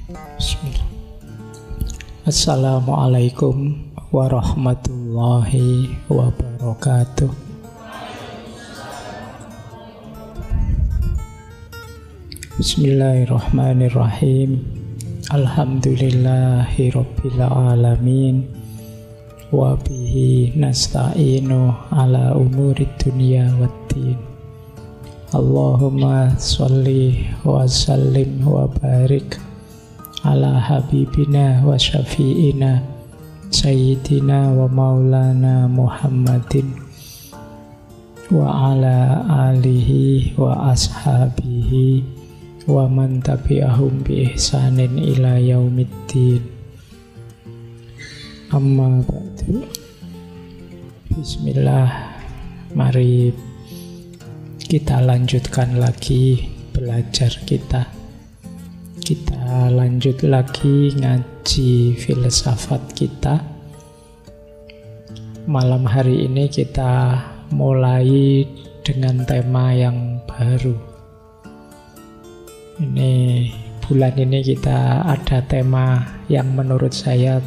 Bismillah. Assalamualaikum warahmatullahi wabarakatuh. Bismillahirrahmanirrahim. Alhamdulillahi rabbil alamin. Wa bihi nasta'inu ala umurid dunya waddin. Allahumma sholli wa sallim wa barik ala habibina wa syafi'ina sayyidina wa maulana Muhammadin wa ala alihi wa ashabihi wa man tabi'ahum bi ihsanin ila yaumiddin. Amma ba'du. Bismillah. Mari kita lanjutkan lagi belajar kita. Kita lanjut lagi ngaji filsafat kita. Malam hari ini kita mulai dengan tema yang baru. Ini bulan ini kita ada tema yang menurut saya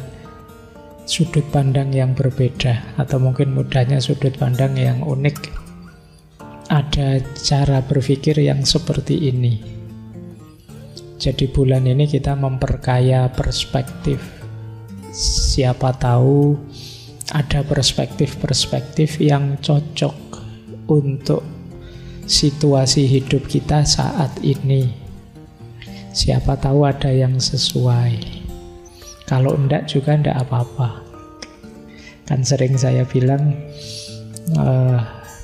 sudut pandang yang berbeda, atau mungkin mudahnya sudut pandang yang unik. Ada cara berpikir yang seperti ini. Jadi bulan ini kita memperkaya perspektif. Siapa tahu ada perspektif-perspektif yang cocok untuk situasi hidup kita saat ini. Siapa tahu ada yang sesuai. Kalau enggak juga enggak apa-apa. Kan sering saya bilang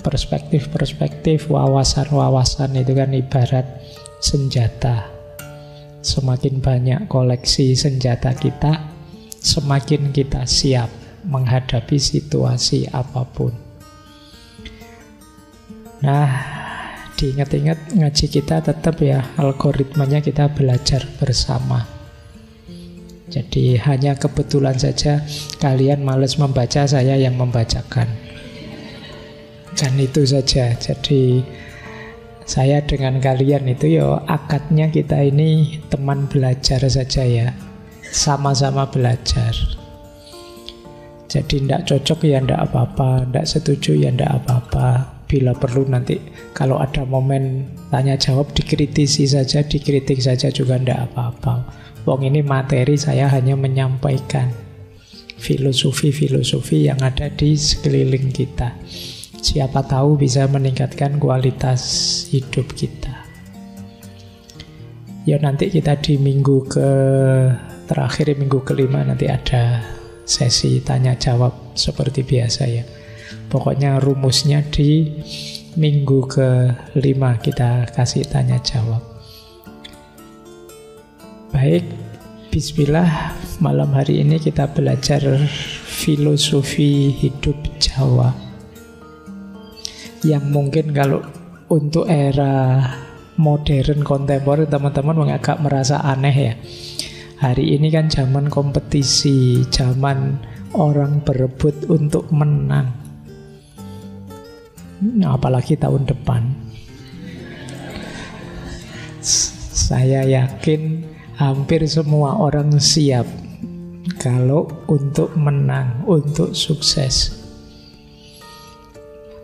perspektif-perspektif, wawasan-wawasan itu kan ibarat senjata. Semakin banyak koleksi senjata kita, semakin kita siap menghadapi situasi apapun. Nah, diingat-ingat ngaji kita tetap ya, algoritmanya kita belajar bersama. Jadi hanya kebetulan saja kalian malas membaca, saya yang membacakan. Kan itu saja. Jadi saya dengan kalian itu ya akadnya kita ini teman belajar saja ya. Sama-sama belajar. Jadi tidak cocok ya tidak apa-apa, tidak setuju ya tidak apa-apa. Bila perlu nanti kalau ada momen tanya jawab dikritisi saja, dikritik saja juga tidak apa-apa. Wong ini materi, saya hanya menyampaikan filosofi-filosofi yang ada di sekeliling kita. Siapa tahu bisa meningkatkan kualitas hidup kita. Ya nanti kita di minggu terakhir, minggu kelima nanti ada sesi tanya jawab seperti biasa ya. Pokoknya rumusnya di minggu kelima kita kasih tanya jawab. Baik, bismillah. Malam hari ini kita belajar filosofi hidup Jawa. Yang mungkin kalau untuk era modern kontemporer teman-teman agak merasa aneh ya. Hari ini kan zaman kompetisi, zaman orang berebut untuk menang. Apalagi tahun depan. Saya yakin hampir semua orang siap kalau untuk menang, untuk sukses.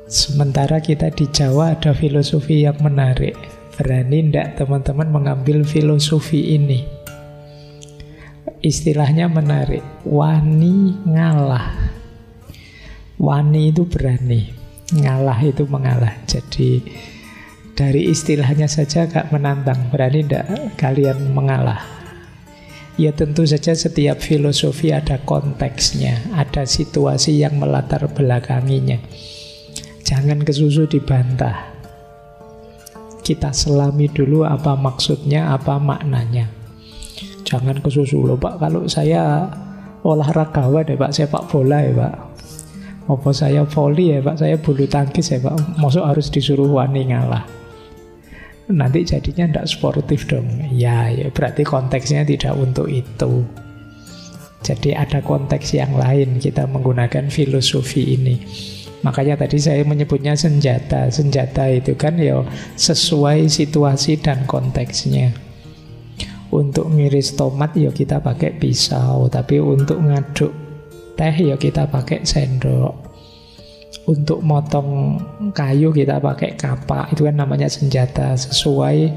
Sementara kita di Jawa ada filosofi yang menarik. Berani ndak teman-teman mengambil filosofi ini? Istilahnya menarik. Wani ngalah. Wani itu berani, ngalah itu mengalah. Jadi dari istilahnya saja agak menantang. Berani ndak kalian mengalah? Ya tentu saja setiap filosofi ada konteksnya, ada situasi yang melatar belakanginya. Jangan kesusu dibantah. Kita selami dulu apa maksudnya, apa maknanya. Jangan kesusu loh Pak, kalau saya olahragawan ya Pak, sepak bola ya Pak, apa saya voli ya Pak, saya bulu tangkis ya Pak, maksud harus disuruh wani ngalah. Nanti jadinya tidak sportif dong. Ya berarti konteksnya tidak untuk itu. Jadi ada konteks yang lain kita menggunakan filosofi ini. Makanya tadi saya menyebutnya senjata. Senjata itu kan ya sesuai situasi dan konteksnya. Untuk ngiris tomat ya kita pakai pisau, tapi untuk ngaduk teh ya kita pakai sendok. Untuk motong kayu kita pakai kapak, itu kan namanya senjata sesuai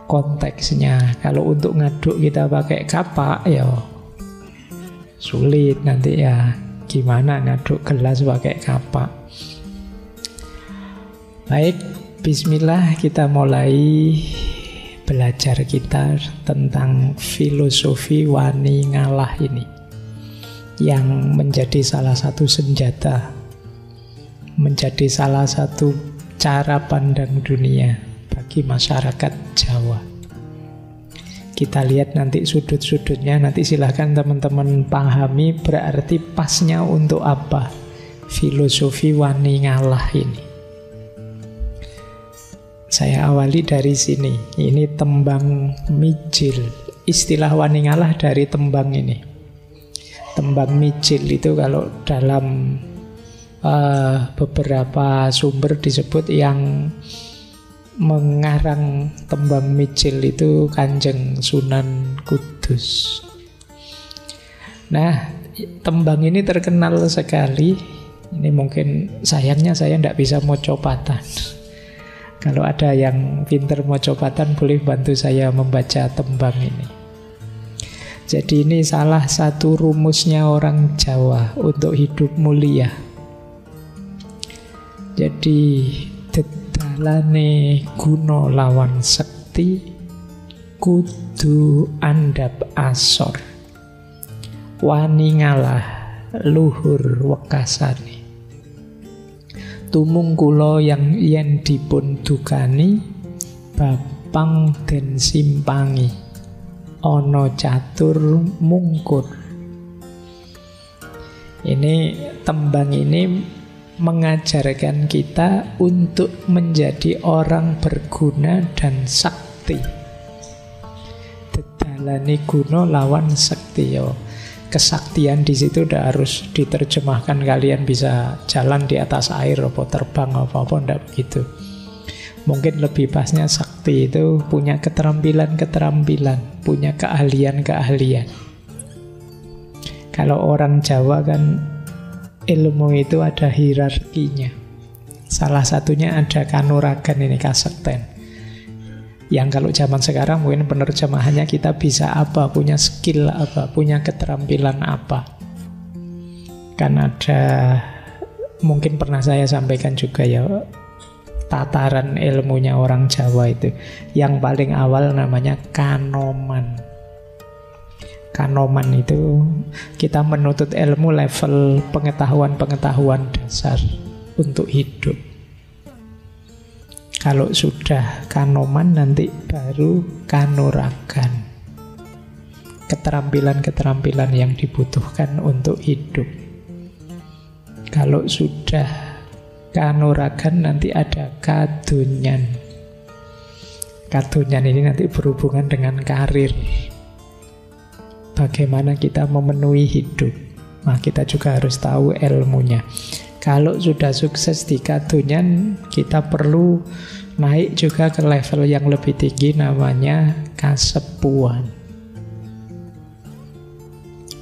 konteksnya. Kalau untuk ngaduk kita pakai kapak ya sulit nanti ya, gimana ngaduk gelas pakai kapak. Baik, bismillah, kita mulai belajar kita tentang filosofi wani ngalah ini, yang menjadi salah satu senjata, menjadi salah satu cara pandang dunia bagi masyarakat Jawa. Kita lihat nanti sudut-sudutnya, nanti silahkan teman-teman pahami berarti pasnya untuk apa filosofi wani ngalah ini. Saya awali dari sini. Ini tembang mijil. Istilah wani ngalah dari tembang ini. Tembang mijil itu kalau dalam beberapa sumber disebut yang mengarang tembang mijil itu Kanjeng Sunan Kudus. Nah, tembang ini terkenal sekali. Ini mungkin sayangnya saya tidak bisa mocopatan. Kalau ada yang pinter mocopatan boleh bantu saya membaca tembang ini. Jadi ini salah satu rumusnya orang Jawa untuk hidup mulia. Jadi dedalane guna lawan sekti kudu andhap asor, wani ngalah luhur wekasane. Tumung kula yang yen dipun dukani bapang den simpangi ana catur mungkur. Ini tembang ini mengajarkan kita untuk menjadi orang berguna dan sakti. Dedalane guna lawan sekti yo. Kesaktian di situ udah harus diterjemahkan kalian bisa jalan di atas air atau terbang apa-apa, enggak begitu. Mungkin lebih pasnya sakti itu punya keterampilan-keterampilan, punya keahlian-keahlian. Kalau orang Jawa kan ilmu itu ada hierarkinya. Salah satunya ada kanuragan, ini kasekten. Yang kalau zaman sekarang mungkin penerjemahannya kita bisa apa, punya skill apa, punya keterampilan apa. Kan ada, mungkin pernah saya sampaikan juga ya, tataran ilmunya orang Jawa itu. Yang paling awal namanya kanoman. Kanoman itu kita menuntut ilmu level pengetahuan-pengetahuan dasar untuk hidup. Kalau sudah kanoman nanti baru kanuragan. Keterampilan-keterampilan yang dibutuhkan untuk hidup. Kalau sudah kanuragan nanti ada kadunyan. Kadunyan ini nanti berhubungan dengan karir. Bagaimana kita memenuhi hidup. Nah, kita juga harus tahu ilmunya. Kalau sudah sukses di kadunyan, kita perlu naik juga ke level yang lebih tinggi, namanya kasepuan.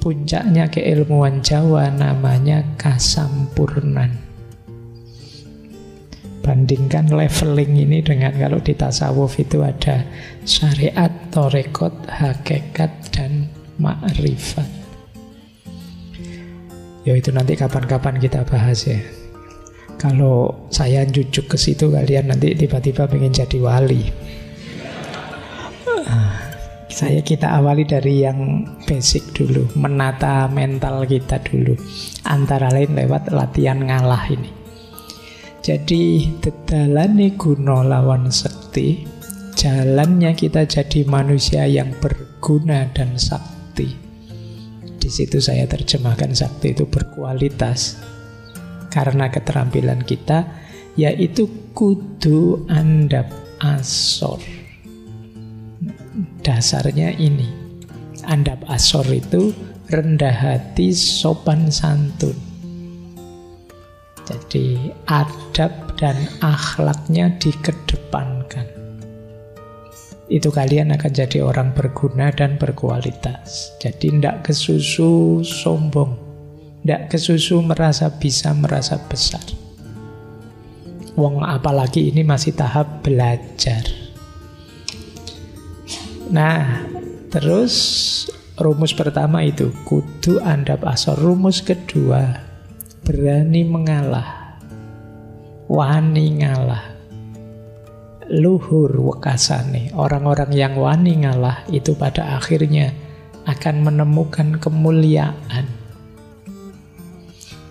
Puncaknya keilmuan Jawa namanya kasampurnan. Bandingkan leveling ini dengan kalau di tasawuf itu ada syariat, torekot, hakikat, dan ma'rifat. Ya itu nanti kapan-kapan kita bahas ya. Kalau saya jujuk ke situ kalian nanti tiba-tiba pengen jadi wali. Kita awali dari yang basic dulu, menata mental kita dulu. Antara lain lewat latihan ngalah ini. Jadi dedalane guna lawan sekti, jalannya kita jadi manusia yang berguna dan sakti. Di situ saya terjemahkan sakti itu berkualitas. Karena keterampilan kita yaitu kudu andhap asor. Dasarnya ini. Andhap asor itu rendah hati, sopan santun. Jadi adab dan akhlaknya dikedepankan. itu kalian akan jadi orang berguna dan berkualitas. Jadi tidak kesusu sombong, tidak kesusu merasa bisa, merasa besar. Wong apalagi ini masih tahap belajar. Nah, terus rumus pertama itu kudu andap asor. Rumus kedua, berani mengalah, wani ngalah, luhur wekasane. Orang-orang yang wani ngalah itu pada akhirnya akan menemukan kemuliaan.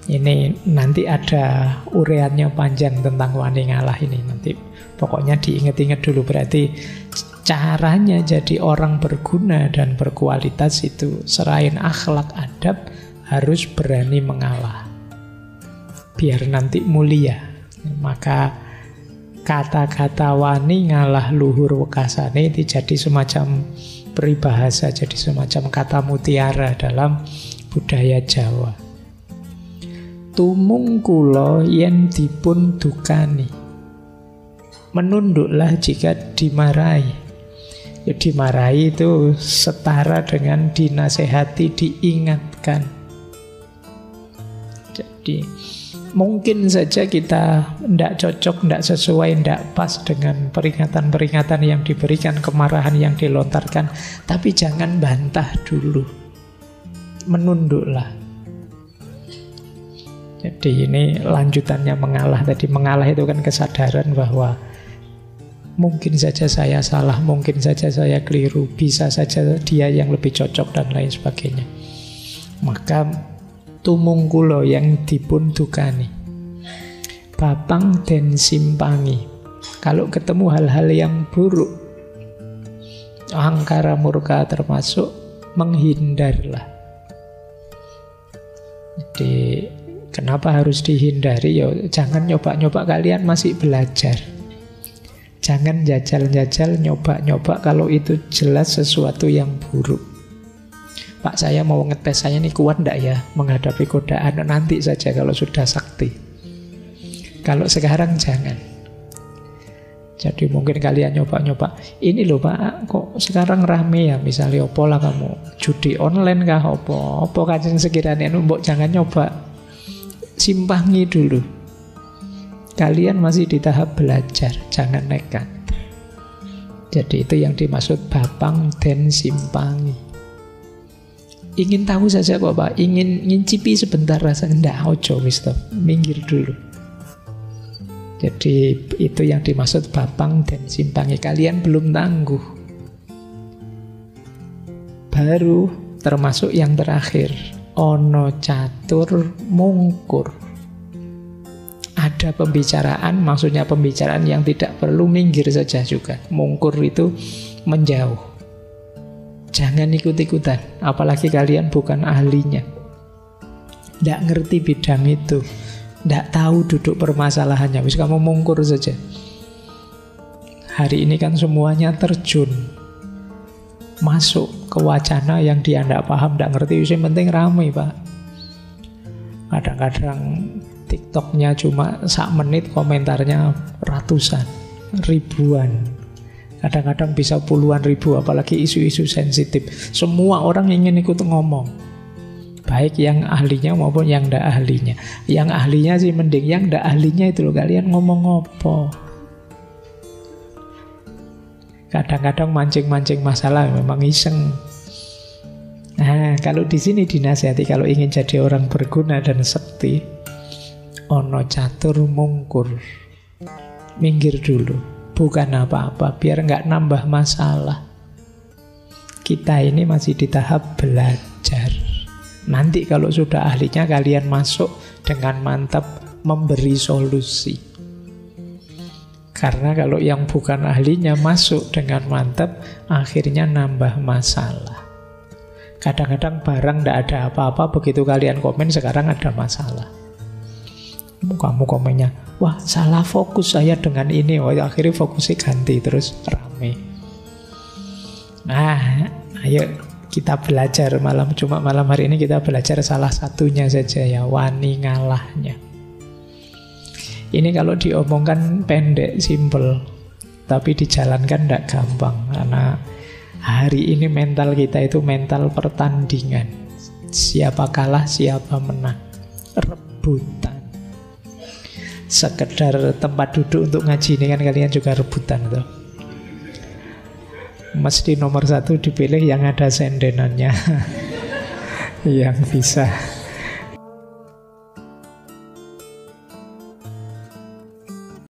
Ini nanti ada ureannya panjang tentang wani ngalah ini. Nanti pokoknya diingat-ingat dulu. Berarti caranya jadi orang berguna dan berkualitas itu selain akhlak adab, harus berani mengalah biar nanti mulia. Maka kata-kata wani ngalah luhur wekasane itu jadi semacam peribahasa, jadi semacam kata mutiara dalam budaya Jawa. Tumung kula yen dipun dukani, menunduklah jika dimarahi. Ya, dimarahi itu setara dengan dinasehati, diingatkan. Jadi mungkin saja kita tidak cocok, tidak sesuai, tidak pas dengan peringatan-peringatan yang diberikan, kemarahan yang dilontarkan. Tapi jangan bantah dulu, menunduklah. Jadi ini lanjutannya mengalah. Tadi mengalah itu kan kesadaran bahwa mungkin saja saya salah, mungkin saja saya keliru, bisa saja dia yang lebih cocok dan lain sebagainya. Maka tumung kula yang dipun dukani, papang den simpangi. Kalau ketemu hal-hal yang buruk, angkara murka termasuk, menghindarlah. Jadi kenapa harus dihindari? Ya jangan nyoba-nyoba, kalian masih belajar. Jangan jajal-jajal, nyoba-nyoba kalau itu jelas sesuatu yang buruk. Pak, saya mau ngetes, saya ini kuat enggak ya menghadapi godaan? Nanti saja kalau sudah sakti. Kalau sekarang jangan. Jadi mungkin kalian nyoba-nyoba, ini loh Pak, kok sekarang rame ya, misalnya opo lah kamu, judi online kah, opo kajeng sekiranya, mbok jangan nyoba. Simpangi dulu. Kalian masih di tahap belajar, jangan nekat. Jadi itu yang dimaksud bapang den simpangi. Ingin tahu saja kok Pak, ingin ngincipi sebentar rasanya, enggak, ojo stop, minggir dulu. Jadi itu yang dimaksud bapang den simpangi. Kalian belum tangguh. Baru termasuk yang terakhir, ono catur mungkur. Ada pembicaraan, maksudnya pembicaraan yang tidak perlu, minggir saja juga. Mungkur itu menjauh. Jangan ikut-ikutan, apalagi kalian bukan ahlinya. Tidak ngerti bidang itu, tidak tahu duduk permasalahannya, wis kamu mungkur saja. Hari ini kan semuanya terjun, masuk ke wacana yang dia tidak paham, tidak ngerti, yang penting ramai Pak. Kadang-kadang TikToknya cuma 1 menit, komentarnya ratusan, ribuan. Kadang-kadang bisa puluhan ribu, apalagi isu-isu sensitif. Semua orang ingin ikut ngomong, baik yang ahlinya maupun yang tidak ahlinya. Yang ahlinya sih mending, yang tidak ahlinya itu loh, kalian ngomong apa? Kadang-kadang mancing-mancing masalah, memang iseng. Nah, kalau di sini dinasihati, kalau ingin jadi orang berguna dan sekti, ono catur mungkur, minggir dulu, bukan apa-apa, biar nggak nambah masalah. Kita ini masih di tahap belajar. Nanti kalau sudah ahlinya, kalian masuk dengan mantap memberi solusi. Karena kalau yang bukan ahlinya masuk dengan mantap, akhirnya nambah masalah. Kadang-kadang barang tidak ada apa-apa, begitu kalian komen sekarang ada masalah. Kamu komennya, wah salah fokus saya dengan ini, akhirnya fokusnya ganti, terus rame. Nah, ayo kita belajar cuma malam hari ini kita belajar salah satunya saja ya, wani ngalahnya. Ini kalau diomongkan pendek, simple. Tapi dijalankan tidak gampang, karena hari ini mental kita itu mental pertandingan. Siapa kalah, siapa menang. Rebutan. Sekedar tempat duduk untuk ngaji ini kan kalian juga rebutan tuh. Mesti nomor 1 dipilih yang ada sendenannya. Yang bisa